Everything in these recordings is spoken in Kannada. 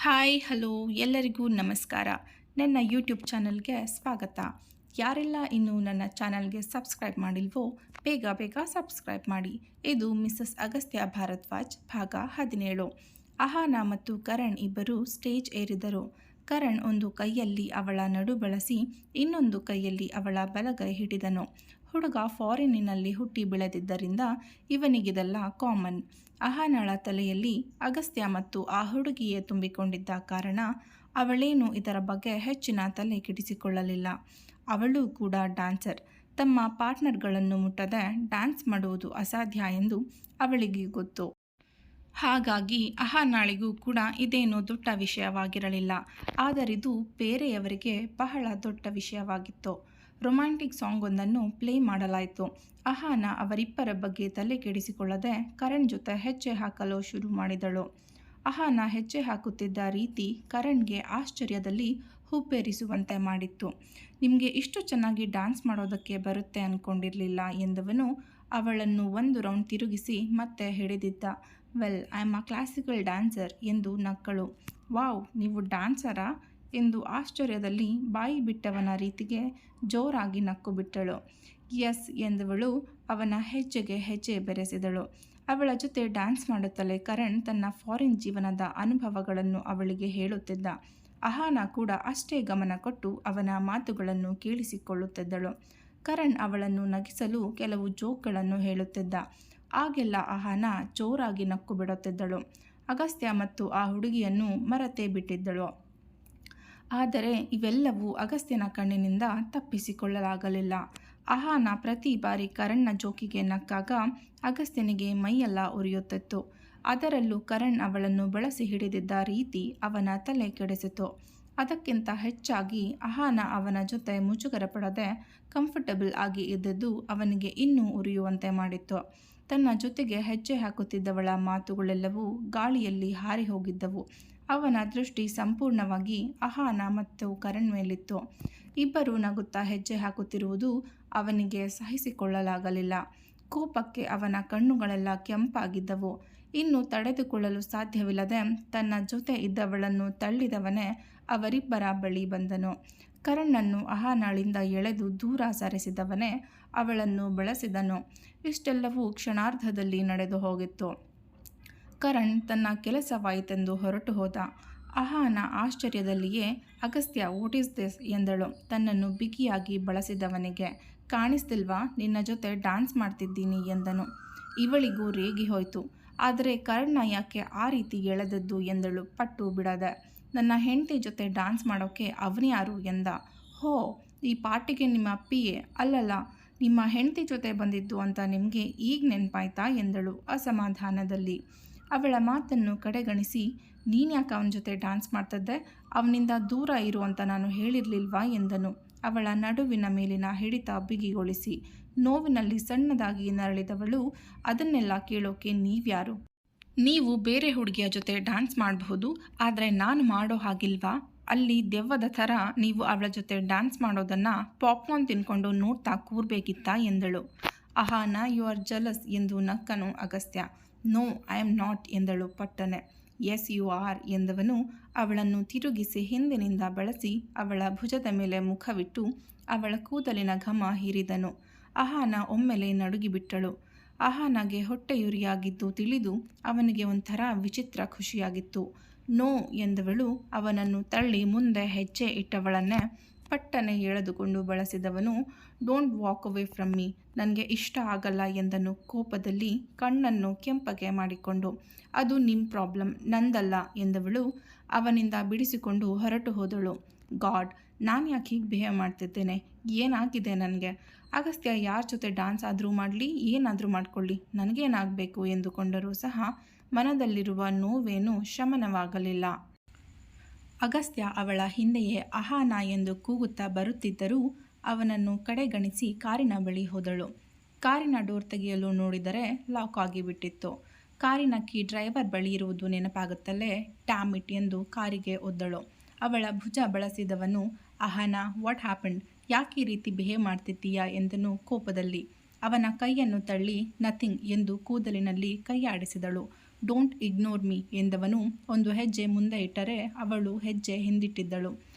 ಹಾಯ್ ಹಲೋ ಎಲ್ಲರಿಗೂ ನಮಸ್ಕಾರ. ನನ್ನ ಯೂಟ್ಯೂಬ್ ಚಾನಲ್ಗೆ ಸ್ವಾಗತ. ಯಾರೆಲ್ಲ ಇನ್ನೂ ನನ್ನ ಚಾನಲ್ಗೆ ಸಬ್ಸ್ಕ್ರೈಬ್ ಮಾಡಿಲ್ವೋ ಬೇಗ ಬೇಗ ಸಬ್ಸ್ಕ್ರೈಬ್ ಮಾಡಿ. ಇದು ಮಿಸಸ್ ಅಗಸ್ತ್ಯ ಭಾರದ್ವಾಜ್ ಭಾಗ 17. ಅಹಾನಾ ಮತ್ತು ಕರಣ್ ಇಬ್ಬರು ಸ್ಟೇಜ್ ಏರಿದರು. ಕರಣ್ ಒಂದು ಕೈಯಲ್ಲಿ ಅವಳ ನಡು ಬಳಸಿ ಇನ್ನೊಂದು ಕೈಯಲ್ಲಿ ಅವಳ ಬಲಗೈ ಹಿಡಿದನು. ಹುಡುಗ ಫಾರಿನ್ನಿನಲ್ಲಿ ಹುಟ್ಟಿ ಬೆಳೆದಿದ್ದರಿಂದ ಇವನಿಗಿದೆಲ್ಲ ಕಾಮನ್. ಅಹಾನಳ ತಲೆಯಲ್ಲಿ ಅಗಸ್ತ್ಯ ಮತ್ತು ಆ ಹುಡುಗಿಯೇ ತುಂಬಿಕೊಂಡಿದ್ದ ಕಾರಣ ಅವಳೇನು ಇದರ ಬಗ್ಗೆ ಹೆಚ್ಚಿನ ತಲೆ ಕೆಡಿಸಿಕೊಳ್ಳಲಿಲ್ಲ. ಅವಳು ಕೂಡ ಡ್ಯಾನ್ಸರ್. ತಮ್ಮ ಪಾರ್ಟ್ನರ್ಗಳನ್ನು ಮುಟ್ಟದೆ ಡ್ಯಾನ್ಸ್ ಮಾಡುವುದು ಅಸಾಧ್ಯ ಎಂದು ಅವಳಿಗೆ ಗೊತ್ತು. ಹಾಗಾಗಿ ಅಹಾನಾಳಿಗೂ ಕೂಡ ಇದೇನು ದೊಡ್ಡ ವಿಷಯವಾಗಿರಲಿಲ್ಲ. ಆದರಿದು ಬೇರೆಯವರಿಗೆ ಬಹಳ ದೊಡ್ಡ ವಿಷಯವಾಗಿತ್ತು. ರೊಮ್ಯಾಂಟಿಕ್ ಸಾಂಗ್ ಒಂದನ್ನು ಪ್ಲೇ ಮಾಡಲಾಯಿತು. ಅಹಾನಾ ಅವರಿಬ್ಬರ ಬಗ್ಗೆ ತಲೆ ಕೆಡಿಸಿಕೊಳ್ಳದೆ ಕರಣ್ ಜೊತೆ ಹೆಜ್ಜೆ ಹಾಕಲು ಶುರು ಮಾಡಿದಳು. ಅಹಾನಾ ಹೆಜ್ಜೆ ಹಾಕುತ್ತಿದ್ದ ರೀತಿ ಕರಣ್ಗೆ ಆಶ್ಚರ್ಯದಲ್ಲಿ ಹುಬ್ಬೇರಿಸುವಂತೆ ಮಾಡಿತ್ತು. ನಿಮಗೆ ಇಷ್ಟು ಚೆನ್ನಾಗಿ ಡ್ಯಾನ್ಸ್ ಮಾಡೋದಕ್ಕೆ ಬರುತ್ತೆ ಅಂದ್ಕೊಂಡಿರಲಿಲ್ಲ ಎಂದವನು ಅವಳನ್ನು ಒಂದು ರೌಂಡ್ ತಿರುಗಿಸಿ ಮತ್ತೆ ಹಿಡಿದಿದ್ದ. Well, I am a classical dancer ಎಂದು ನಕ್ಕಳು. ವಾವ್, ನೀವು ಡ್ಯಾನ್ಸರಾ ಎಂದು ಆಶ್ಚರ್ಯದಲ್ಲಿ ಬಾಯಿ ಬಿಟ್ಟವನ ರೀತಿಗೆ ಜೋರಾಗಿ ನಕ್ಕು ಬಿಟ್ಟಳು. ಎಸ್ ಎಂದವಳು ಅವನ ಹೆಜ್ಜೆಗೆ ಹೆಜ್ಜೆ ಬೆರೆಸಿದಳು. ಅವಳ ಜೊತೆ ಡ್ಯಾನ್ಸ್ ಮಾಡುತ್ತಲೇ ಕರಣ್ ತನ್ನ ಫಾರಿನ್ ಜೀವನದ ಅನುಭವಗಳನ್ನು ಅವಳಿಗೆ ಹೇಳುತ್ತಿದ್ದ. ಅಹಾನಾ ಕೂಡ ಅಷ್ಟೇ ಗಮನ ಕೊಟ್ಟು ಅವನ ಮಾತುಗಳನ್ನು ಕೇಳಿಸಿಕೊಳ್ಳುತ್ತಿದ್ದಳು. ಕರಣ್ ಅವಳನ್ನು ನಗಿಸಲು ಕೆಲವು ಜೋಕ್ಗಳನ್ನು ಹೇಳುತ್ತಿದ್ದ. ಆಗೆಲ್ಲ ಅಹಾನಾ ಜೋರಾಗಿ ನಕ್ಕು ಬಿಡುತ್ತಿದ್ದಳು. ಅಗಸ್ತ್ಯ ಮತ್ತು ಆ ಹುಡುಗಿಯನ್ನು ಮರೆತೇ ಬಿಟ್ಟಿದ್ದಳು. ಆದರೆ ಇವೆಲ್ಲವೂ ಅಗಸ್ತ್ಯನ ಕಣ್ಣಿನಿಂದ ತಪ್ಪಿಸಿಕೊಳ್ಳಲಾಗಲಿಲ್ಲ. ಅಹಾನಾ ಪ್ರತಿ ಬಾರಿ ಕರಣ್ನ ಜೋಕಿಗೆ ನಕ್ಕಾಗ ಅಗಸ್ತ್ಯನಿಗೆ ಮೈಯೆಲ್ಲ ಉರಿಯುತ್ತಿತ್ತು. ಅದರಲ್ಲೂ ಕರಣ್ ಅವಳನ್ನು ಬಳಸಿ ಹಿಡಿದಿದ್ದ ರೀತಿ ಅವನ ತಲೆ ಕೆಡಿಸಿತು. ಅದಕ್ಕಿಂತ ಹೆಚ್ಚಾಗಿ ಅಹಾನಾ ಅವನ ಜೊತೆ ಮುಜುಗರ ಪಡದೆ ಕಂಫರ್ಟಬಲ್ ಆಗಿ ಇದ್ದದ್ದು ಅವನಿಗೆ ಇನ್ನೂ ಉರಿಯುವಂತೆ ಮಾಡಿತ್ತು. ತನ್ನ ಜೊತೆಗೆ ಹೆಜ್ಜೆ ಹಾಕುತ್ತಿದ್ದವಳ ಮಾತುಗಳೆಲ್ಲವೂ ಗಾಳಿಯಲ್ಲಿ ಹಾರಿ ಹೋಗಿದ್ದವು. ಅವನ ದೃಷ್ಟಿ ಸಂಪೂರ್ಣವಾಗಿ ಅಹಾನಾ ಮತ್ತು ಕರಣ್ ಮೇಲಿತ್ತು. ಇಬ್ಬರು ನಗುತ್ತಾ ಹೆಜ್ಜೆ ಹಾಕುತ್ತಿರುವುದು ಅವನಿಗೆ ಸಹಿಸಿಕೊಳ್ಳಲಾಗಲಿಲ್ಲ. ಕೋಪಕ್ಕೆ ಅವನ ಕಣ್ಣುಗಳೆಲ್ಲ ಕೆಂಪಾಗಿದ್ದವು. ಇನ್ನು ತಡೆದುಕೊಳ್ಳಲು ಸಾಧ್ಯವಿಲ್ಲದೆ ತನ್ನ ಜೊತೆ ಇದ್ದವಳನ್ನು ತಳ್ಳಿದವನೇ ಅವರಿಬ್ಬರ ಬಳಿ ಬಂದನು. ಕರಣ್ಣನ್ನು ಅಹಾನಾಳಿಂದ ಎಳೆದು ದೂರ ಸರಿಸಿದವನೇ ಅವಳನ್ನು ಬಳಸಿದನು. ಇಷ್ಟೆಲ್ಲವೂ ಕ್ಷಣಾರ್ಧದಲ್ಲಿ ನಡೆದು ಹೋಗಿತ್ತು. ಕರಣ್ ತನ್ನ ಕೆಲಸವಾಯಿತೆಂದು ಹೊರಟು ಹೋದ. ಅಹಾನಾ ಆಶ್ಚರ್ಯದಲ್ಲಿಯೇ ಅಗಸ್ತ್ಯ ವಾಟ್ ಈಸ್ ದಿಸ್ ಎಂದಳು ತನ್ನನ್ನು ಬಿಗಿಯಾಗಿ ಬಳಸಿದವನಿಗೆ. ಕಾಣಿಸ್ತಿಲ್ವಾ, ನಿನ್ನ ಜೊತೆ ಡ್ಯಾನ್ಸ್ ಮಾಡ್ತಿದ್ದೀನಿ ಎಂದನು. ಇವಳಿಗೂ ರೇಗಿ ಹೋಯಿತು. ಆದರೆ ಕರ್ಣ ಯಾಕೆ ಆ ರೀತಿ ಎಳೆದದ್ದು ಎಂದಳು ಪಟ್ಟು ಬಿಡದೆ. ನನ್ನ ಹೆಂಡತಿ ಜೊತೆ ಡ್ಯಾನ್ಸ್ ಮಾಡೋಕ್ಕೆ ಅವನ್ಯಾರು ಎಂದ. ಹೋ, ಈ ಪಾರ್ಟಿಗೆ ನಿಮ್ಮ ಅಪ್ಪಿಯೇ ಅಲ್ಲಲ್ಲ, ನಿಮ್ಮ ಹೆಂಡತಿ ಜೊತೆ ಬಂದಿದ್ದು ಅಂತ ನಿಮಗೆ ಈಗ ನೆನಪಾಯ್ತಾ ಎಂದಳು ಅಸಮಾಧಾನದಲ್ಲಿ. ಅವಳ ಮಾತನ್ನು ಕಡೆಗಣಿಸಿ, ನೀನ್ಯಾಕೆ ಅವನ ಜೊತೆ ಡ್ಯಾನ್ಸ್ ಮಾಡ್ತಿದ್ದೆ, ಅವನಿಂದ ದೂರ ಇರು ಅಂತ ನಾನು ಹೇಳಿರಲಿಲ್ವಾ ಎಂದನು ಅವಳ ನಡುವಿನ ಮೇಲಿನ ಹಿಡಿತ ಬಿಗಿಗೊಳಿಸಿ. ನೋವಿನಲ್ಲಿ ಸಣ್ಣದಾಗಿ ನರಳಿದವಳು, ಅದನ್ನೆಲ್ಲ ಕೇಳೋಕೆ ನೀವ್ಯಾರು? ನೀವು ಬೇರೆ ಹುಡುಗಿಯ ಜೊತೆ ಡ್ಯಾನ್ಸ್ ಮಾಡಬಹುದು, ಆದರೆ ನಾನು ಮಾಡೋ ಹಾಗಿಲ್ವಾ? ಅಲ್ಲಿ ದೆವ್ವದ ಥರ ನೀವು ಅವಳ ಜೊತೆ ಡ್ಯಾನ್ಸ್ ಮಾಡೋದನ್ನು ಪಾಪ್ಕಾರ್ನ್ ತಿನ್ಕೊಂಡು ನೋಡ್ತಾ ಕೂರ್ಬೇಕಿತ್ತಾ ಎಂದಳು. ಅಹಾನಾ, ಯು ಆರ್ ಜಲಸ್ ಎಂದು ನಕ್ಕನು Agastya. No, I am not ಎಂದಳು ಪಟ್ಟನೆ. ಎಸ್ ಯು ಆರ್ ಎಂದವನು ಅವಳನ್ನು ತಿರುಗಿಸಿ ಹಿಂದಿನಿಂದ ಬಳಸಿ ಅವಳ ಭುಜದ ಮೇಲೆ ಮುಖವಿಟ್ಟು ಅವಳ ಕೂದಲಿನ ಘಮ ಹೀರಿದನು. ಅಹಾನಾ ಒಮ್ಮೆಲೆ ನಡುಗಿಬಿಟ್ಟಳು. ಅಹಾನಾಗೆ ಹೊಟ್ಟೆಯುರಿಯಾಗಿದ್ದು ತಿಳಿದು ಅವನಿಗೆ ಒಂಥರ ವಿಚಿತ್ರ ಖುಷಿಯಾಗಿತ್ತು. ನೋ ಎಂದವಳು ಅವನನ್ನು ತಳ್ಳಿ ಮುಂದೆ ಹೆಜ್ಜೆ ಇಟ್ಟವಳನ್ನೇ ಪಟ್ಟನೆ ಎಳೆದುಕೊಂಡು ಬಳಸಿದವನು. Don't walk away from me, ನನಗೆ ಇಷ್ಟ ಆಗಲ್ಲ ಎಂದನು ಕೋಪದಲ್ಲಿ ಕಣ್ಣನ್ನು ಕೆಂಪಗೆ ಮಾಡಿಕೊಂಡು. ಅದು ನಿಮ್ಮ ಪ್ರಾಬ್ಲಮ್, ನಂದಲ್ಲ ಎಂದವಳು ಅವನಿಂದ ಬಿಡಿಸಿಕೊಂಡು ಹೊರಟು ಹೋದಳು. ಗಾಡ್, ನಾನು ಯಾಕೆ ಹೀಗೆ ಬಿಹೇವ್ ಮಾಡ್ತಿದ್ದೇನೆ? ಏನಾಗಿದೆ ನನಗೆ? ಅಗಸ್ತ್ಯ ಯಾರ ಜೊತೆ ಡ್ಯಾನ್ಸ್ ಆದರೂ ಮಾಡಲಿ, ಏನಾದರೂ ಮಾಡಿಕೊಳ್ಳಿ, ನನಗೇನಾಗಬೇಕು ಎಂದುಕೊಂಡರೂ ಸಹ ಮನದಲ್ಲಿರುವ ನೋವೇನೂ ಶಮನವಾಗಲಿಲ್ಲ. ಅಗಸ್ತ್ಯ ಅವಳ ಹಿಂದೆಯೇ ಅಹಾನಾ ಎಂದು ಕೂಗುತ್ತಾ ಬರುತ್ತಿದ್ದರೂ ಅವನನ್ನು ಕಡೆಗಣಿಸಿ ಕಾರಿನ ಬಳಿ ಹೋದಳು. ಕಾರಿನ ಡೋರ್ ತೆಗೆಯಲು ನೋಡಿದರೆ ಲಾಕ್ ಆಗಿಬಿಟ್ಟಿತ್ತು. ಕಾರಿನ ಕೀ ಡ್ರೈವರ್ ಬಳಿ ಇರುವುದು ನೆನಪಾಗುತ್ತಲೇ ಡ್ಯಾಮ್ ಇಟ್ ಎಂದು ಕಾರಿಗೆ ಒದ್ದಳು. ಅವಳ ಭುಜ ಬಳಸಿದವನು, ಅಹಾನಾ, ವಾಟ್ ಹ್ಯಾಪನ್ಡ್, ಯಾಕೆ ಈ ರೀತಿ ಬಿಹೇವ್ ಮಾಡ್ತಿದ್ದೀಯಾ ಎಂದನು ಕೋಪದಲ್ಲಿ. ಅವನ ಕೈಯನ್ನು ತಳ್ಳಿ ನಥಿಂಗ್ ಎಂದು ಕೂದಲಿನಲ್ಲಿ ಕೈಯಾಡಿಸಿದಳು. ಡೋಂಟ್ ಇಗ್ನೋರ್ ಮೀ ಎಂದವನು ಒಂದು ಹೆಜ್ಜೆ ಮುಂದೆ ಇಟ್ಟರೆ ಅವಳು ಹೆಜ್ಜೆ ಹಿಂದಿಟ್ಟಿದ್ದಳು.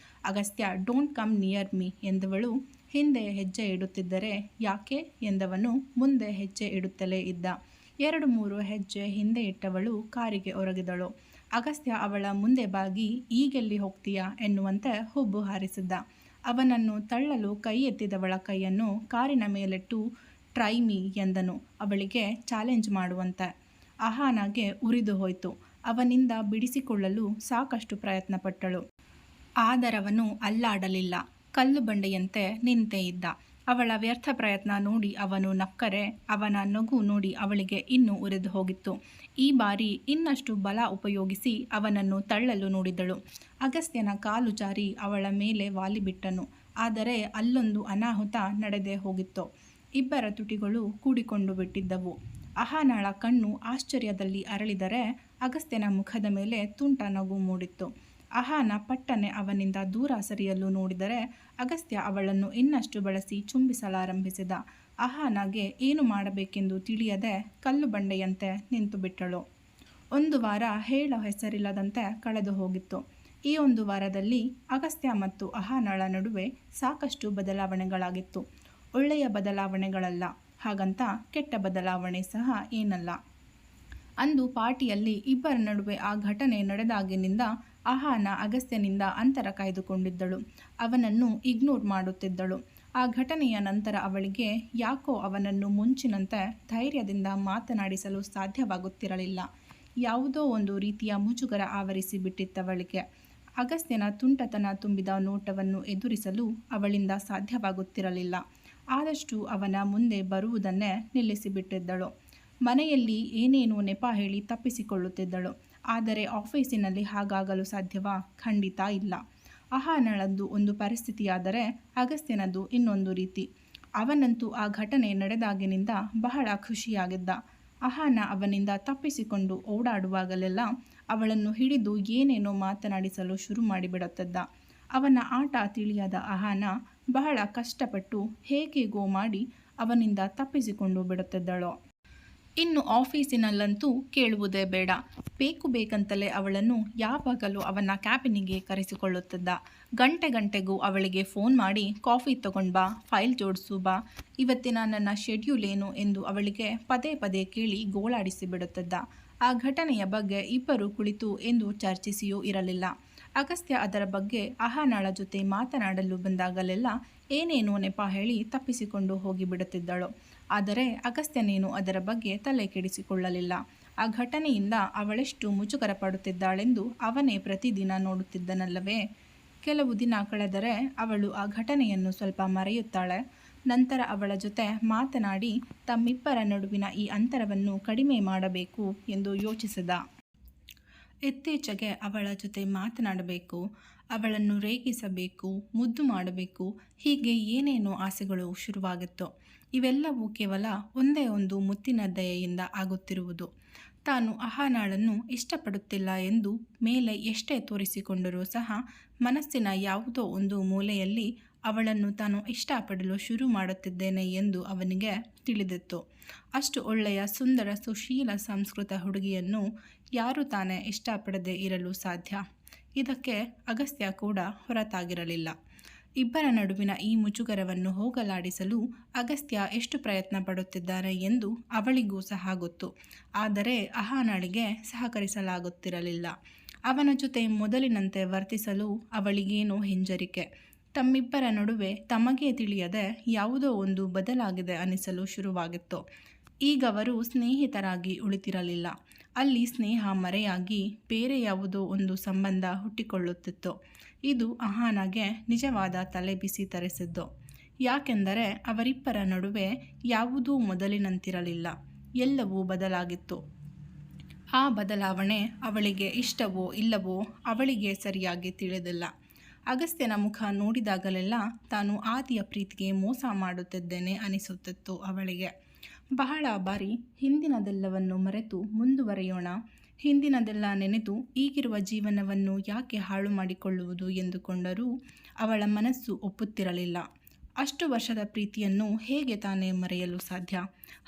Agastya don't come near me ಎಂದವಳು ಹಿಂದೆ ಹೆಜ್ಜೆ ಇಡುತ್ತಿದ್ದರೆ ಯಾಕೆ ಎಂದವನು ಮುಂದೆ ಹೆಜ್ಜೆ ಇಡುತ್ತಲೇ ಇದ್ದ. 2-3 ಹೆಜ್ಜೆ ಹಿಂದೆ ಇಟ್ಟವಳು ಕಾರಿಗೆ ಒರಗಿದಳು. ಅಗಸ್ತ್ಯ ಅವಳ ಮುಂದೆ ಬಾಗಿ ಈಗೆಲ್ಲಿ ಹೋಗ್ತೀಯಾ ಎನ್ನುವಂತೆ ಹುಬ್ಬು ಹಾರಿಸಿದ್ದ. ಅವನನ್ನು ತಳ್ಳಲು ಕೈ ಎತ್ತಿದವಳ ಕೈಯನ್ನು ಕಾರಿನ ಮೇಲಿಟ್ಟು ಟ್ರೈ ಮೀ ಎಂದನು, ಅವಳಿಗೆ ಚಾಲೆಂಜ್ ಮಾಡುವಂತೆ. ಅಹಾನಾಗೆ ಉರಿದು ಹೋಯಿತು. ಅವನಿಂದ ಬಿಡಿಸಿಕೊಳ್ಳಲು ಸಾಕಷ್ಟು ಪ್ರಯತ್ನಪಟ್ಟಳು. ಆದರವನು ಅಲ್ಲಾಡಲಿಲ್ಲ. ಕಲ್ಲು ಬಂಡೆಯಂತೆ ನಿಂತೇ ಇದ್ದ. ಅವಳ ವ್ಯರ್ಥ ಪ್ರಯತ್ನ ನೋಡಿ ಅವನು ನಕ್ಕರೆ ಅವನ ನಗು ನೋಡಿ ಅವಳಿಗೆ ಇನ್ನೂ ಉರಿದು ಹೋಗಿತ್ತು. ಈ ಬಾರಿ ಇನ್ನಷ್ಟು ಬಲ ಉಪಯೋಗಿಸಿ ಅವನನ್ನು ತಳ್ಳಲು ನೋಡಿದಳು. ಅಗಸ್ತ್ಯನ ಕಾಲು ಜಾರಿ ಅವಳ ಮೇಲೆ ವಾಲಿಬಿಟ್ಟನು. ಆದರೆ ಅಲ್ಲೊಂದು ಅನಾಹುತ ನಡೆದೇ ಹೋಗಿತ್ತು. ಇಬ್ಬರ ತುಟಿಗಳು ಕೂಡಿಕೊಂಡು ಬಿಟ್ಟಿದ್ದವು. ಅಹಾನಾಳ ಕಣ್ಣು ಆಶ್ಚರ್ಯದಲ್ಲಿ ಅರಳಿದರೆ ಅಗಸ್ತ್ಯನ ಮುಖದ ಮೇಲೆ ತುಂಟ ನಗು ಮೂಡಿತ್ತು. ಅಹಾನ ಪಟ್ಟನೆ ಅವನಿಂದ ದೂರ ಸರಿಯಲು ನೋಡಿದರೆ ಅಗಸ್ತ್ಯ ಅವಳನ್ನು ಇನ್ನಷ್ಟು ಬಳಸಿ ಚುಂಬಿಸಲಾರಂಭಿಸಿದ. ಅಹಾನಾಗೆ ಏನು ಮಾಡಬೇಕೆಂದು ತಿಳಿಯದೆ ಕಲ್ಲು ಬಂಡೆಯಂತೆ ನಿಂತು ಬಿಟ್ಟಳು. 1 ವಾರ ಹೇಳೋ ಹೆಸರಿಲ್ಲದಂತೆ ಕಳೆದು ಹೋಗಿತ್ತು. ಈ 1 ವಾರದಲ್ಲಿ ಅಗಸ್ತ್ಯ ಮತ್ತು ಅಹಾನಾಳ ನಡುವೆ ಸಾಕಷ್ಟು ಬದಲಾವಣೆಗಳಾಗಿತ್ತು. ಒಳ್ಳೆಯ ಬದಲಾವಣೆಗಳಲ್ಲ, ಹಾಗಂತ ಕೆಟ್ಟ ಬದಲಾವಣೆ ಸಹ ಏನಲ್ಲ. ಅಂದು ಪಾರ್ಟಿಯಲ್ಲಿ ಇಬ್ಬರ ನಡುವೆ ಆ ಘಟನೆ ನಡೆದಾಗಿನಿಂದ ಅಹಾನ ಅಗಸ್ತ್ಯನಿಂದ ಅಂತರ ಕಾಯ್ದುಕೊಂಡಿದ್ದಳು. ಅವನನ್ನು ಇಗ್ನೋರ್ ಮಾಡುತ್ತಿದ್ದಳು. ಆ ಘಟನೆಯ ನಂತರ ಅವಳಿಗೆ ಯಾಕೋ ಅವನನ್ನು ಮುಂಚಿನಂತೆ ಧೈರ್ಯದಿಂದ ಮಾತನಾಡಿಸಲು ಸಾಧ್ಯವಾಗುತ್ತಿರಲಿಲ್ಲ. ಯಾವುದೋ ಒಂದು ರೀತಿಯ ಮುಜುಗರ ಆವರಿಸಿ ಬಿಟ್ಟಿತ್ತವಳಿಗೆ. ಅಗಸ್ತ್ಯನ ತುಂಟತನ ತುಂಬಿದ ನೋಟವನ್ನು ಎದುರಿಸಲು ಅವಳಿಂದ ಸಾಧ್ಯವಾಗುತ್ತಿರಲಿಲ್ಲ. ಆದಷ್ಟು ಅವನ ಮುಂದೆ ಬರುವುದನ್ನೇ ನಿಲ್ಲಿಸಿಬಿಟ್ಟಿದ್ದಳು. ಮನೆಯಲ್ಲಿ ಏನೇನೋ ನೆಪ ಹೇಳಿ ತಪ್ಪಿಸಿಕೊಳ್ಳುತ್ತಿದ್ದಳು. ಆದರೆ ಆಫೀಸಿನಲ್ಲಿ ಹಾಗಾಗಲು ಸಾಧ್ಯವಾ? ಖಂಡಿತ ಇಲ್ಲ. ಅಹಾನಳದ್ದು ಒಂದು ಪರಿಸ್ಥಿತಿಯಾದರೆ ಅಗಸ್ತ್ಯನದು ಇನ್ನೊಂದು ರೀತಿ. ಅವನಂತೂ ಆ ಘಟನೆ ನಡೆದಾಗಿನಿಂದ ಬಹಳ ಖುಷಿಯಾಗಿದ್ದ. ಅಹಾನ ಅವನಿಂದ ತಪ್ಪಿಸಿಕೊಂಡು ಓಡಾಡುವಾಗಲೆಲ್ಲ ಅವಳನ್ನು ಹಿಡಿದು ಏನೇನೋ ಮಾತನಾಡಿಸಲು ಶುರು ಮಾಡಿಬಿಡುತ್ತಿದ್ದ. ಅವನ ಆಟ ತಿಳಿಯದ ಅಹಾನ ಬಹಳ ಕಷ್ಟಪಟ್ಟು ಹೇಗೇಗೋ ಮಾಡಿ ಅವನಿಂದ ತಪ್ಪಿಸಿಕೊಂಡು ಬಿಡುತ್ತಿದ್ದಳು. ಇನ್ನು ಆಫೀಸಿನಲ್ಲಂತೂ ಕೇಳುವುದೇ ಬೇಡ. ಬೇಕಂತಲೇ ಅವಳನ್ನು ಯಾವಾಗಲೂ ಅವನ ಕ್ಯಾಬಿನಿಗೆ ಕರೆಸಿಕೊಳ್ಳುತ್ತಿದ್ದ. ಗಂಟೆಗೂ ಅವಳಿಗೆ ಫೋನ್ ಮಾಡಿ ಕಾಫಿ ತಗೊಂಡು ಬಾ, ಫೈಲ್ ಜೋಡಿಸು ಬಾ, ಇವತ್ತಿನ ನನ್ನ ಶೆಡ್ಯೂಲ್ ಏನು ಎಂದು ಅವಳಿಗೆ ಪದೇ ಕೇಳಿ ಗೋಳಾಡಿಸಿ ಬಿಡುತ್ತಿದ್ದ. ಆ ಘಟನೆಯ ಬಗ್ಗೆ ಇಬ್ಬರು ಕುಳಿತು ಎಂದು ಚರ್ಚಿಸಿಯೂ ಇರಲಿಲ್ಲ. ಅಗಸ್ತ್ಯ ಅದರ ಬಗ್ಗೆ ಅಹಾನಾಳ ಜೊತೆ ಮಾತನಾಡಲು ಬಂದಾಗಲೆಲ್ಲ ಏನೇನೋ ನೆಪ ಹೇಳಿ ತಪ್ಪಿಸಿಕೊಂಡು ಹೋಗಿಬಿಡುತ್ತಿದ್ದಳು. ಆದರೆ ಅಗಸ್ತ್ಯನೇನು ಅದರ ಬಗ್ಗೆ ತಲೆ ಕೆಡಿಸಿಕೊಳ್ಳಲಿಲ್ಲ. ಆ ಘಟನೆಯಿಂದ ಅವಳೆಷ್ಟು ಮುಜುಗರ ಪಡುತ್ತಿದ್ದಾಳೆಂದು ಅವನೇ ಪ್ರತಿದಿನ ನೋಡುತ್ತಿದ್ದನಲ್ಲವೇ. ಕೆಲವು ದಿನ ಕಳೆದರೆ ಅವಳು ಆ ಘಟನೆಯನ್ನು ಸ್ವಲ್ಪ ಮರೆಯುತ್ತಾಳೆ. ನಂತರ ಅವಳ ಜೊತೆ ಮಾತನಾಡಿ ತಮ್ಮಿಬ್ಬರ ನಡುವಿನ ಈ ಅಂತರವನ್ನು ಕಡಿಮೆ ಮಾಡಬೇಕು ಎಂದು ಯೋಚಿಸಿದ. ಇತ್ತೀಚೆಗೆ ಅವಳ ಜೊತೆ ಮಾತನಾಡಬೇಕು, ಅವಳನ್ನು ರೇಗಿಸಬೇಕು, ಮುದ್ದು ಮಾಡಬೇಕು, ಹೀಗೆ ಏನೇನೋ ಆಸೆಗಳು ಶುರುವಾಗಿತ್ತು. ಇವೆಲ್ಲವೂ ಕೇವಲ ಒಂದೇ ಒಂದು ಮುತ್ತಿನ ದಯೆಯಿಂದ ಆಗುತ್ತಿರುವುದು. ತಾನು ಅಹಾನಾಳನ್ನು ಇಷ್ಟಪಡುತ್ತಿಲ್ಲ ಎಂದು ಮೇಲೆ ಎಷ್ಟೇ ತೋರಿಸಿಕೊಂಡರೂ ಸಹ ಮನಸ್ಸಿನ ಯಾವುದೋ ಒಂದು ಮೂಲೆಯಲ್ಲಿ ಅವಳನ್ನು ತಾನು ಇಷ್ಟಪಡಲು ಶುರು ಮಾಡುತ್ತಿದ್ದೇನೆ ಎಂದು ಅವನಿಗೆ ತಿಳಿದಿತ್ತು. ಅಷ್ಟು ಒಳ್ಳೆಯ ಸುಂದರ ಸುಶೀಲ ಸಂಸ್ಕೃತ ಹುಡುಗಿಯನ್ನು ಯಾರು ತಾನೇ ಇಷ್ಟಪಡದೇ ಇರಲು ಸಾಧ್ಯ? ಇದಕ್ಕೆ ಅಗಸ್ತ್ಯ ಕೂಡ ಹೊರತಾಗಿರಲಿಲ್ಲ. ಇಬ್ಬರ ನಡುವಿನ ಈ ಮುಜುಗರವನ್ನು ಹೋಗಲಾಡಿಸಲು ಅಗಸ್ತ್ಯ ಎಷ್ಟು ಪ್ರಯತ್ನ ಪಡುತ್ತಿದ್ದಾನೆ ಎಂದು ಅವಳಿಗೂ ಸಹ ಗೊತ್ತು. ಆದರೆ ಅಹಾನಾಳಿಗೆ ಸಹಕರಿಸಲಾಗುತ್ತಿರಲಿಲ್ಲ. ಅವನ ಜೊತೆ ಮೊದಲಿನಂತೆ ವರ್ತಿಸಲು ಅವಳಿಗೇನೋ ಹಿಂಜರಿಕೆ. ತಮ್ಮಿಬ್ಬರ ನಡುವೆ ತಮಗೇ ತಿಳಿಯದೆ ಯಾವುದೋ ಒಂದು ಬದಲಾಗಿದೆ ಅನಿಸಲು ಶುರುವಾಗಿತ್ತು. ಈಗವರು ಸ್ನೇಹಿತರಾಗಿ ಉಳಿತಿರಲಿಲ್ಲ. ಅಲ್ಲಿ ಸ್ನೇಹ ಮರೆಯಾಗಿ ಬೇರೆ ಯಾವುದೋ ಒಂದು ಸಂಬಂಧ ಹುಟ್ಟಿಕೊಳ್ಳುತ್ತಿತ್ತು. ಇದು ಅಹಾನಾಗೆ ನಿಜವಾದ ತಲೆಬಿಸಿ ತರಿಸಿದ್ದು. ಯಾಕೆಂದರೆ ಅವರಿಬ್ಬರ ನಡುವೆ ಯಾವುದೂ ಮೊದಲಿನಂತಿರಲಿಲ್ಲ. ಎಲ್ಲವೂ ಬದಲಾಗಿತ್ತು. ಆ ಬದಲಾವಣೆ ಅವಳಿಗೆ ಇಷ್ಟವೋ ಇಲ್ಲವೋ ಅವಳಿಗೆ ಸರಿಯಾಗಿ ತಿಳಿದಿಲ್ಲ. ಅಗಸ್ತ್ಯನ ಮುಖ ನೋಡಿದಾಗಲೆಲ್ಲ ತಾನು ಆದಿಯ ಪ್ರೀತಿಗೆ ಮೋಸ ಮಾಡುತ್ತಿದ್ದೇನೆ ಅನಿಸುತ್ತಿತ್ತು ಅವಳಿಗೆ. ಬಹಳ ಬಾರಿ ಹಿಂದಿನದೆಲ್ಲವನ್ನು ಮರೆತು ಮುಂದುವರೆಯೋಣ, ಹಿಂದಿನದೆಲ್ಲ ನೆನೆದು ಈಗಿರುವ ಜೀವನವನ್ನು ಯಾಕೆ ಹಾಳು ಮಾಡಿಕೊಳ್ಳುವುದು ಎಂದುಕೊಂಡರೂ ಅವಳ ಮನಸ್ಸು ಒಪ್ಪುತ್ತಿರಲಿಲ್ಲ. ಅಷ್ಟು ವರ್ಷದ ಪ್ರೀತಿಯನ್ನು ಹೇಗೆ ತಾನೇ ಮರೆಯಲು ಸಾಧ್ಯ?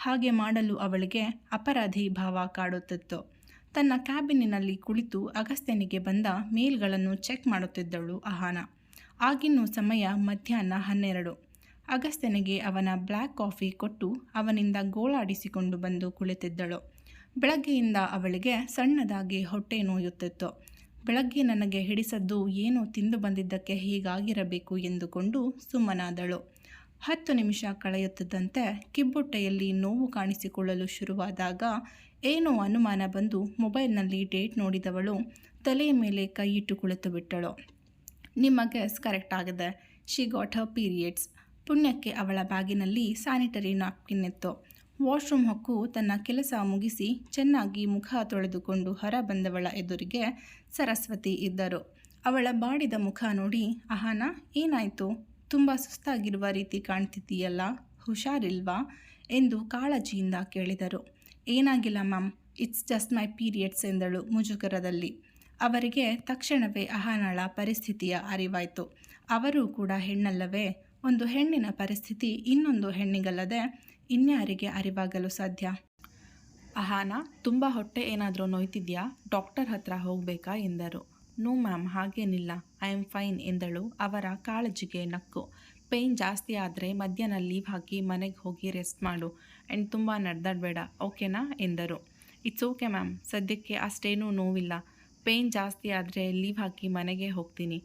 ಹಾಗೆ ಮಾಡಲು ಅವಳಿಗೆ ಅಪರಾಧಿ ಭಾವ ಕಾಡುತ್ತಿತ್ತು. ತನ್ನ ಕ್ಯಾಬಿನಿನಲ್ಲಿ ಕುಳಿತು ಅಗಸ್ತ್ಯನಿಗೆ ಬಂದ ಮೇಲ್ಗಳನ್ನು ಚೆಕ್ ಮಾಡುತ್ತಿದ್ದಳು ಅಹಾನ. ಆಗಿನ್ನೂ ಸಮಯ ಮಧ್ಯಾಹ್ನ 12. ಅಗಸ್ತ್ಯನಿಗೆ ಅವನ ಬ್ಲ್ಯಾಕ್ ಕಾಫಿ ಕೊಟ್ಟು ಅವನಿಂದ ಗೋಳಾಡಿಸಿಕೊಂಡು ಬಂದು ಕುಳಿತಿದ್ದಳು. ಬೆಳಗ್ಗೆಯಿಂದ ಅವಳಿಗೆ ಸಣ್ಣದಾಗಿ ಹೊಟ್ಟೆ ನೋಯುತ್ತಿತ್ತು. ಬೆಳಗ್ಗೆ ನನಗೆ ಹಿಡಿಸದ್ದು ಏನೋ ತಿಂದು ಬಂದಿದ್ದಕ್ಕೆ ಹೀಗಾಗಿರಬೇಕು ಎಂದುಕೊಂಡು ಸುಮ್ಮನಾದಳು. 10 ನಿಮಿಷ ಕಳೆಯುತ್ತಿದ್ದಂತೆ ಕಿಬ್ಬೊಟ್ಟೆಯಲ್ಲಿ ನೋವು ಕಾಣಿಸಿಕೊಳ್ಳಲು ಶುರುವಾದಾಗ ಏನೋ ಅನುಮಾನ ಬಂದು ಮೊಬೈಲ್ನಲ್ಲಿ ಡೇಟ್ ನೋಡಿದವಳು ತಲೆಯ ಮೇಲೆ ಕೈಯಿಟ್ಟು ಕುಳಿತು ಬಿಟ್ಟಳು. ನಿಮ್ಮ ಗೆಸ್ ಕರೆಕ್ಟ್ ಆಗಿದೆ. She got her periods. ಪುಣ್ಯಕ್ಕೆ ಅವಳ ಬ್ಯಾಗಿನಲ್ಲಿ ಸ್ಯಾನಿಟರಿ ನ್ಯಾಪ್ಕಿನ್ ಇತ್ತು. ವಾಶ್ರೂಮ್ ಹೊಕ್ಕು ತನ್ನ ಕೆಲಸ ಮುಗಿಸಿ ಚೆನ್ನಾಗಿ ಮುಖ ತೊಳೆದುಕೊಂಡು ಹೊರ ಬಂದವಳ ಎದುರಿಗೆ ಸರಸ್ವತಿ ಇದ್ದರು. ಅವಳ ಬಾಡಿದ ಮುಖ ನೋಡಿ, ಅಹಾನ ಏನಾಯಿತು? ತುಂಬ ಸುಸ್ತಾಗಿರುವ ರೀತಿ ಕಾಣ್ತಿದ್ದೀಯಲ್ಲ, ಹುಷಾರಿಲ್ವಾ ಎಂದು ಕಾಳಜಿಯಿಂದ ಕೇಳಿದರು. ಏನಾಗಿಲ್ಲ ma'am, it's just my periods ಎಂದಳು ಮುಜುಗರದಲ್ಲಿ. ಅವರಿಗೆ ತಕ್ಷಣವೇ ಅಹಾನಳ ಪರಿಸ್ಥಿತಿಯ ಅರಿವಾಯಿತು. ಅವರೂ ಕೂಡ ಹೆಣ್ಣಲ್ಲವೇ? ಒಂದು ಹೆಣ್ಣಿನ ಪರಿಸ್ಥಿತಿ ಇನ್ನೊಂದು ಹೆಣ್ಣಿಗಲ್ಲದೆ ಇನ್ಯಾರಿಗೆ ಅರಿವಾಗಲು ಸಾಧ್ಯ? ಅಹಾನ, ತುಂಬ ಹೊಟ್ಟೆ ಏನಾದರೂ ನೋಯ್ತಿದ್ಯಾ? ಡಾಕ್ಟರ್ ಹತ್ರ ಹೋಗಬೇಕಾ ಎಂದರು. ನೋ ಮ್ಯಾಮ್, ಹಾಗೇನಿಲ್ಲ, ಐ ಆಮ್ ಫೈನ್ ಎಂದಳು ಅವರ ಕಾಳಜಿಗೆ ನಕ್ಕು. ಪೇಯ್ನ್ ಜಾಸ್ತಿ ಆದರೆ ಮಧ್ಯಾಹ್ನ ಲೀವ್ ಹಾಕಿ ಮನೆಗೆ ಹೋಗಿ ರೆಸ್ಟ್ ಮಾಡು ಆ್ಯಂಡ್ ತುಂಬ ನಡೆದಾಡಬೇಡ, ಓಕೆನಾ ಎಂದರು. ಇಟ್ಸ್ ಓಕೆ ಮ್ಯಾಮ್, ಸದ್ಯಕ್ಕೆ ಅಷ್ಟೇನೂ ನೋವಿಲ್ಲ. ಪೇಯ್ನ್ ಜಾಸ್ತಿ ಆದರೆ ಲೀವ್ ಹಾಕಿ ಮನೆಗೆ ಹೋಗ್ತೀನಿ.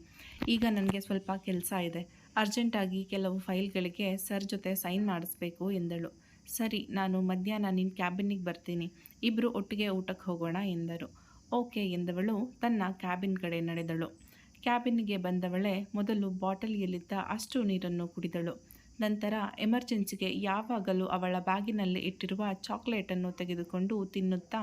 ಈಗ ನನಗೆ ಸ್ವಲ್ಪ ಕೆಲಸ ಇದೆ. ಅರ್ಜೆಂಟಾಗಿ ಕೆಲವು ಫೈಲ್ಗಳಿಗೆ ಸರ್ ಜೊತೆ ಸೈನ್ ಮಾಡಿಸ್ಬೇಕು ಎಂದಳು. ಸರಿ, ನಾನು ಮಧ್ಯಾಹ್ನ ನಿನ್ನ ಕ್ಯಾಬಿನಿಗೆ ಬರ್ತೀನಿ. ಇಬ್ಬರು ಒಟ್ಟಿಗೆ ಊಟಕ್ಕೆ ಹೋಗೋಣ ಎಂದರು. ಓಕೆ ಎಂದವಳು ತನ್ನ ಕ್ಯಾಬಿನ್ ಕಡೆ ನಡೆದಳು. ಕ್ಯಾಬಿನ್ಗೆ ಬಂದವಳೆ ಮೊದಲು ಬಾಟಲಿಯಲ್ಲಿದ್ದ ಅಷ್ಟು ನೀರನ್ನು ಕುಡಿದಳು. ನಂತರ ಎಮರ್ಜೆನ್ಸಿಗೆ ಯಾವಾಗಲೂ ಅವಳ ಬ್ಯಾಗಿನಲ್ಲಿ ಇಟ್ಟಿರುವ ಚಾಕ್ಲೇಟನ್ನು ತೆಗೆದುಕೊಂಡು ತಿನ್ನುತ್ತಾ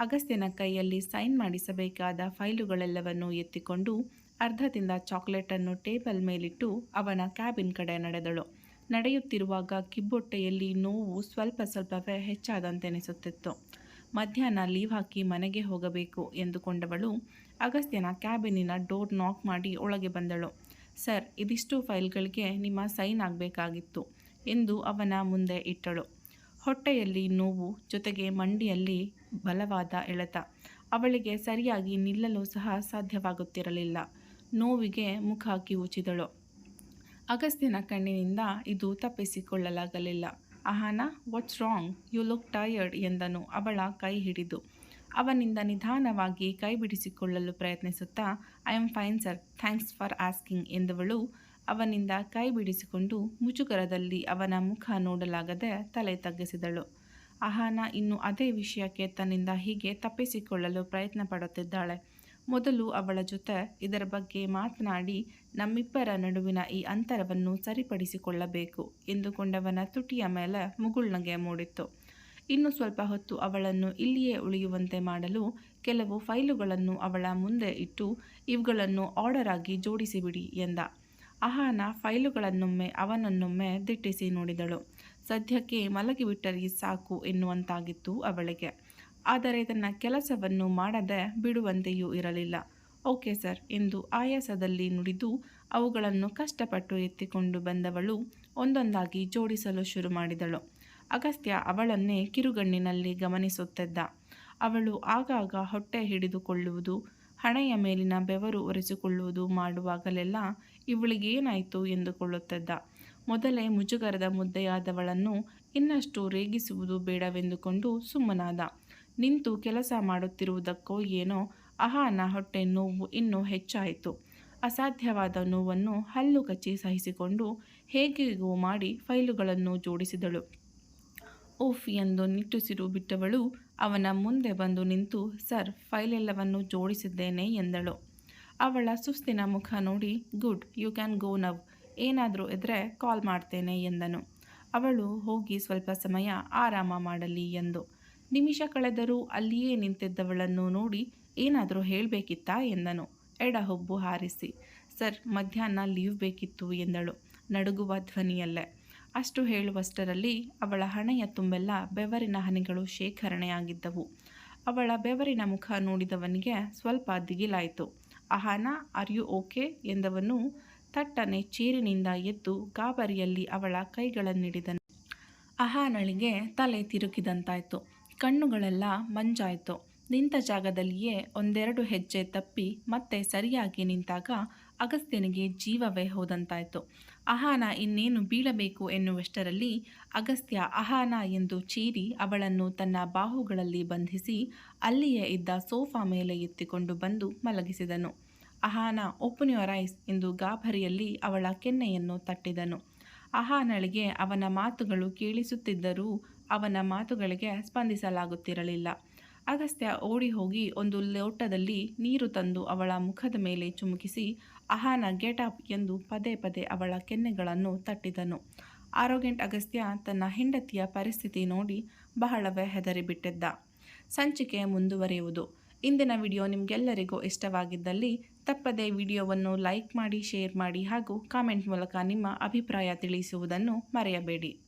ಅಗಸ್ತ್ಯನ ಕೈಯಲ್ಲಿ ಸೈನ್ ಮಾಡಿಸಬೇಕಾದ ಫೈಲುಗಳೆಲ್ಲವನ್ನು ಎತ್ತಿಕೊಂಡು ಅರ್ಧ ತಿಂದ ಚಾಕ್ಲೇಟನ್ನು ಟೇಬಲ್ ಮೇಲಿಟ್ಟು ಅವನ ಕ್ಯಾಬಿನ್ ಕಡೆ ನಡೆದಳು. ನಡೆಯುತ್ತಿರುವಾಗ ಕಿಬ್ಬೊಟ್ಟೆಯಲ್ಲಿ ನೋವು ಸ್ವಲ್ಪ ಸ್ವಲ್ಪವೇ ಹೆಚ್ಚಾದಂತೆನಿಸುತ್ತಿತ್ತು. ಮಧ್ಯಾಹ್ನ ಲೀವ್ ಹಾಕಿ ಮನೆಗೆ ಹೋಗಬೇಕು ಎಂದುಕೊಂಡವಳು ಅಗಸ್ತ್ಯನ ಕ್ಯಾಬಿನಿನ ಡೋರ್ ನಾಕ್ ಮಾಡಿ ಒಳಗೆ ಬಂದಳು. ಸರ್, ಇದಿಷ್ಟು ಫೈಲ್ಗಳಿಗೆ ನಿಮ್ಮ ಸೈನ್ ಆಗಬೇಕಾಗಿತ್ತು ಎಂದು ಅವನ ಮುಂದೆ ಇಟ್ಟಳು. ಹೊಟ್ಟೆಯಲ್ಲಿ ನೋವು ಜೊತೆಗೆ ಮಂಡಿಯಲ್ಲಿ ಬಲವಾದ ಎಳೆತ. ಅವಳಿಗೆ ಸರಿಯಾಗಿ ನಿಲ್ಲಲು ಸಹ ಸಾಧ್ಯವಾಗುತ್ತಿರಲಿಲ್ಲ. ನೋವಿಗೆ ಮುಖ ಕಿವುಚಿದಳು. ಅಗಸ್ತ್ಯನ ಕಣ್ಣಿನಿಂದ ಇದು ತಪ್ಪಿಸಿಕೊಳ್ಳಲಾಗಲಿಲ್ಲ. Ahana, what's wrong? You look tired ಎಂದನು ಅವಳ ಕೈ ಹಿಡಿದು. ಅವನಿಂದ ನಿಧಾನವಾಗಿ ಕೈ ಬಿಡಿಸಿಕೊಳ್ಳಲು ಪ್ರಯತ್ನಿಸುತ್ತಾ I am fine sir, thanks for asking ಎಂದವಳು ಅವನಿಂದ ಕೈ ಬಿಡಿಸಿಕೊಂಡು ಮುಜುಗರದಲ್ಲಿ ಅವನ ಮುಖ ನೋಡಲಾಗದೆ ತಲೆ ತಗ್ಗಿಸಿದಳು. ಅಹಾನ ಇನ್ನು ಅದೇ ವಿಷಯಕ್ಕೆ ತನ್ನಿಂದ ಹೀಗೆ ತಪ್ಪಿಸಿಕೊಳ್ಳಲು ಪ್ರಯತ್ನ ಪಡುತ್ತಿದ್ದಾಳೆ. ಮೊದಲು ಅವಳ ಜೊತೆ ಇದರ ಬಗ್ಗೆ ಮಾತನಾಡಿ ನಮ್ಮಿಬ್ಬರ ನಡುವಿನ ಈ ಅಂತರವನ್ನು ಸರಿಪಡಿಸಿಕೊಳ್ಳಬೇಕು ಎಂದುಕೊಂಡವನ ತುಟಿಯ ಮೇಲೆ ಮುಗುಳ್ನಗೆ ಮೂಡಿತ್ತು. ಇನ್ನು ಸ್ವಲ್ಪ ಹೊತ್ತು ಅವಳನ್ನು ಇಲ್ಲಿಯೇ ಉಳಿಯುವಂತೆ ಮಾಡಲು ಕೆಲವು ಫೈಲುಗಳನ್ನು ಅವಳ ಮುಂದೆ ಇಟ್ಟು ಇವುಗಳನ್ನು ಆರ್ಡರ್ ಆಗಿ ಜೋಡಿಸಿಬಿಡಿ ಎಂದ. ಅಹಾನ ಫೈಲುಗಳನ್ನೊಮ್ಮೆ ಅವನನ್ನೊಮ್ಮೆ ದಿಟ್ಟಿಸಿ ನೋಡಿದಳು. ಸದ್ಯಕ್ಕೆ ಮಲಗಿಬಿಟ್ಟರೆ ಸಾಕು ಎನ್ನುವಂತಾಗಿತ್ತು ಅವಳಿಗೆ. ಆದರೆ ತನ್ನ ಕೆಲಸವನ್ನು ಮಾಡದೆ ಬಿಡುವಂತೆಯೂ ಇರಲಿಲ್ಲ. ಓಕೆ ಸರ್ ಎಂದು ಆಯಾಸದಲ್ಲಿ ನುಡಿದು ಅವುಗಳನ್ನು ಕಷ್ಟಪಟ್ಟು ಎತ್ತಿಕೊಂಡು ಬಂದವಳು ಒಂದೊಂದಾಗಿ ಜೋಡಿಸಲು ಶುರು ಮಾಡಿದಳು. ಅಗಸ್ತ್ಯ ಅವಳನ್ನೇ ಕಿರುಗಣ್ಣಿನಲ್ಲಿ ಗಮನಿಸುತ್ತಿದ್ದ. ಅವಳು ಆಗಾಗ ಹೊಟ್ಟೆ ಹಿಡಿದುಕೊಳ್ಳುವುದು, ಹಣೆಯ ಮೇಲಿನ ಬೆವರು ಒರೆಸಿಕೊಳ್ಳುವುದು ಮಾಡುವಾಗಲೆಲ್ಲ ಇವಳಿಗೇನಾಯಿತು ಎಂದುಕೊಳ್ಳುತ್ತಿದ್ದ. ಮೊದಲೇ ಮುಜುಗರದ ಮುದ್ದೆಯಾದವಳನ್ನು ಇನ್ನಷ್ಟು ರೇಗಿಸುವುದು ಬೇಡವೆಂದುಕೊಂಡು ಸುಮ್ಮನಾದ. ನಿಂತು ಕೆಲಸ ಮಾಡುತ್ತಿರುವುದಕ್ಕೋ ಏನೋ ಅಹಾನ ಹೊಟ್ಟೆ ನೋವು ಇನ್ನೂ ಹೆಚ್ಚಾಯಿತು. ಅಸಾಧ್ಯವಾದ ನೋವನ್ನು ಹಲ್ಲು ಕಚ್ಚಿ ಸಹಿಸಿಕೊಂಡು ಹೇಗೆಗೋ ಮಾಡಿ ಫೈಲುಗಳನ್ನು ಜೋಡಿಸಿದಳು. ಓಫ್ ಎಂದು ನಿಟ್ಟುಸಿರು ಬಿಟ್ಟವಳು ಅವನ ಮುಂದೆ ಬಂದು ನಿಂತು ಸರ್, ಫೈಲೆಲ್ಲವನ್ನು ಜೋಡಿಸಿದ್ದೇನೆ ಎಂದಳು. ಅವಳ ಸುಸ್ತಿನ ಮುಖ ನೋಡಿ ಗುಡ್, ಯು ಕ್ಯಾನ್ ಗೋ ನವ್, ಏನಾದರೂ ಇದ್ದರೆ ಕಾಲ್ ಮಾಡ್ತೇನೆ ಎಂದನು. ಅವಳು ಹೋಗಿ ಸ್ವಲ್ಪ ಸಮಯ ಆರಾಮ ಮಾಡಲಿ ಎಂದು. ನಿಮಿಷ ಕಳೆದರೂ ಅಲ್ಲಿಯೇ ನಿಂತಿದ್ದವಳನ್ನು ನೋಡಿ ಏನಾದರೂ ಹೇಳಬೇಕಿತ್ತಾ ಎಂದನು ಎಡ ಹುಬ್ಬು ಹಾರಿಸಿ. ಸರ್, ಮಧ್ಯಾಹ್ನ ಲೀವ್ ಬೇಕಿತ್ತು ಎಂದಳು ನಡುಗುವ ಧ್ವನಿಯಲ್ಲೇ. ಅಷ್ಟು ಹೇಳುವಷ್ಟರಲ್ಲಿ ಅವಳ ಹಣೆಯ ತುಂಬೆಲ್ಲ ಬೆವರಿನ ಹನಿಗಳು ಶೇಖರಣೆಯಾಗಿದ್ದವು. ಅವಳ ಬೆವರಿನ ಮುಖ ನೋಡಿದವನಿಗೆ ಸ್ವಲ್ಪ ದಿಗಿಲಾಯಿತು. ಅಹಾನ, ಆರ್ ಯು ಓಕೆ ಎಂದವನು ತಟ್ಟನೆ ಚೇರಿನಿಂದ ಎದ್ದು ಗಾಬರಿಯಲ್ಲಿ ಅವಳ ಕೈಗಳನ್ನಿಡಿದನು. ಅಹಾನಳಿಗೆ ತಲೆ ತಿರುಗಿದಂತಾಯಿತು. ಕಣ್ಣುಗಳೆಲ್ಲ ಮಂಜಾಯಿತು. ನಿಂತ ಜಾಗದಲ್ಲಿಯೇ ಒಂದೆರಡು ಹೆಜ್ಜೆ ತಪ್ಪಿ ಮತ್ತೆ ಸರಿಯಾಗಿ ನಿಂತಾಗ ಅಗಸ್ತ್ಯನಿಗೆ ಜೀವವೇ ಹೋದಂತಾಯಿತು. ಅಹಾನ ಇನ್ನೇನು ಬೀಳಬೇಕು ಎನ್ನುವಷ್ಟರಲ್ಲಿ ಅಗಸ್ತ್ಯ ಅಹಾನ ಎಂದು ಚೀರಿ ಅವಳನ್ನು ತನ್ನ ಬಾಹುಗಳಲ್ಲಿ ಬಂಧಿಸಿ ಅಲ್ಲಿಯೇ ಇದ್ದ ಸೋಫಾ ಮೇಲೆ ಎತ್ತಿಕೊಂಡು ಬಂದು ಮಲಗಿಸಿದನು. ಅಹಾನ ಓಪನ್ ಯುವರ್ ಐಸ್ ಎಂದು ಗಾಬರಿಯಲ್ಲಿ ಅವಳ ಕೆನ್ನೆಯನ್ನು ತಟ್ಟಿದನು. ಅಹಾನಳಿಗೆ ಅವನ ಮಾತುಗಳು ಕೇಳಿಸುತ್ತಿದ್ದರೂ ಅವನ ಮಾತುಗಳಿಗೆ ಸ್ಪಂದಿಸಲಾಗುತ್ತಿರಲಿಲ್ಲ. ಅಗಸ್ತ್ಯ ಓಡಿ ಹೋಗಿ ಒಂದು ಲೋಟದಲ್ಲಿ ನೀರು ತಂದು ಅವಳ ಮುಖದ ಮೇಲೆ ಚಿಮುಕಿಸಿ ಅಹಾನ ಗೆಟ್ ಅಪ್ ಎಂದು ಪದೇ ಪದೇ ಅವಳ ಕೆನ್ನೆಗಳನ್ನು ತಟ್ಟಿದನು. ಆರೋಗೆಂಟ್ ಅಗಸ್ತ್ಯ ತನ್ನ ಹೆಂಡತಿಯ ಪರಿಸ್ಥಿತಿ ನೋಡಿ ಬಹಳವೇ ಹೆದರಿಬಿಟ್ಟಿದ್ದ. ಸಂಚಿಕೆ ಮುಂದುವರಿಯುವುದು. ಇಂದಿನ ವಿಡಿಯೋ ನಿಮಗೆಲ್ಲರಿಗೂ ಇಷ್ಟವಾಗಿದ್ದಲ್ಲಿ ತಪ್ಪದೇ ವಿಡಿಯೋವನ್ನು ಲೈಕ್ ಮಾಡಿ, ಶೇರ್ ಮಾಡಿ ಹಾಗೂ ಕಾಮೆಂಟ್ ಮೂಲಕ ನಿಮ್ಮ ಅಭಿಪ್ರಾಯ ತಿಳಿಸುವುದನ್ನು ಮರೆಯಬೇಡಿ.